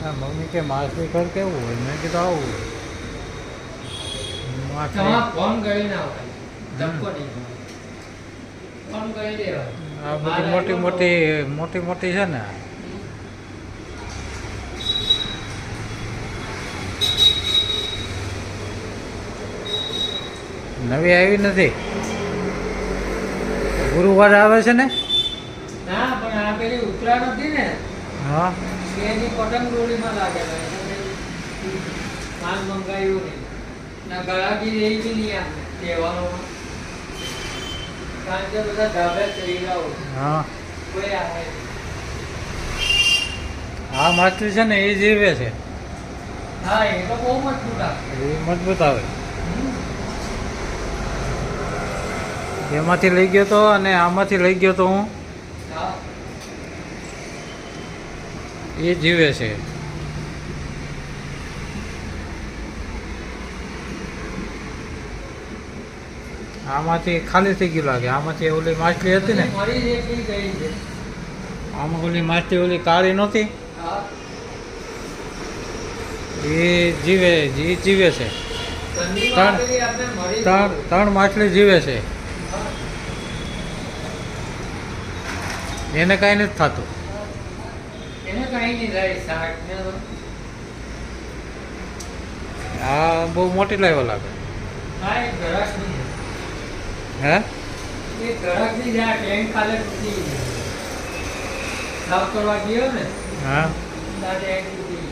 હા મમ્મી કે માછલી ઘર કેવું હોય મેં કીધું આવું હોય માછલી ફોન કરી ના હોય ધક્કો નહીં ફોન કરી દેવાય આ બધી મોટી મોટી મોટી મોટી છે ને નવી આવી નથી ગુરુવાર આવે છે ને ના પણ આ પેલી ઉત્તરાયણ હતી ને હા એની પતંગ દોરીમાં લાગેલા માલ મંગાવ્યું નહીં ના ગળાકી રહી બી નહીં આપણે તહેવારોમાં કારણ કે બધા ધાબે ચડી રહ્યા હા કોઈ આવે આ માછલી છે ને એ જીવે છે હા એ તો બહુ મજબૂત આવે એ મજબૂત આવે એમાંથી લઈ ગયો તો અને આમાંથી લઈ ગયો તો હું હા એ જીવે છે આમાંથી ખાલી થઈ ગયું લાગે આમાંથી ઓલી માછલી હતી ને મરી જેટલી ગઈ છે આમાં ઓલી માછલી ઓલી કાળી નહોતી હા એ જીવે એ જીવે છે ઠંડીમાં પેલી આપણે મરી ત્રણ માછલી જીવે છે હા. એને કાંઈ નથી થતું એને કઈ નહીં થાય શાક ને તો. આ બહુ મોટી લાવ્યા લાગે હા એ ઘરાક નહીં હે એ ઘરાક નહીં જાય ટેન્ક ખાલે તૂટી ગઈ. સાફ કરવા ગયો ને હા ત્યાં ટેન્ક તૂટી ગઈ.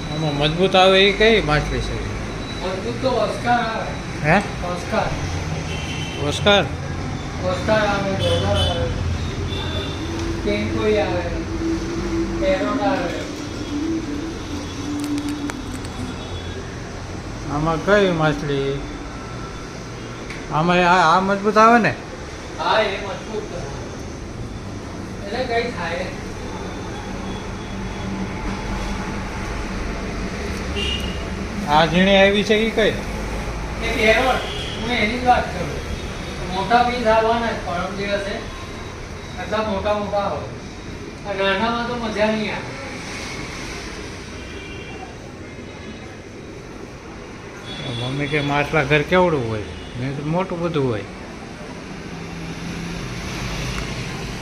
આમાં મજબૂત આવે એ કઈ માછલી છે મજબૂત તો ઓસ્કાર આવે હે ઓસ્કાર ઓસ્કાર ઓસ્કાર આવે ડોલર આવે કેન્કોઈ આવે પેરોટ આવે આમાં કઈ માછલી આમાં આ મજબૂત આવે ને હા એ મજબૂત તો. એટલે કઈ થાય આ ઝીણી આવી છે એ કઈ એ પેરોટ હું એની જ વાત કરું મોટા પીસ આવવાના જ પરમ દિવસે આટલા મોટા મોટા હોય આ નાનામાં તો મજા નહીં આવે મમ્મી કે માછલા ઘર કેવડું હોય મેં કીધું મોટું બધું હોય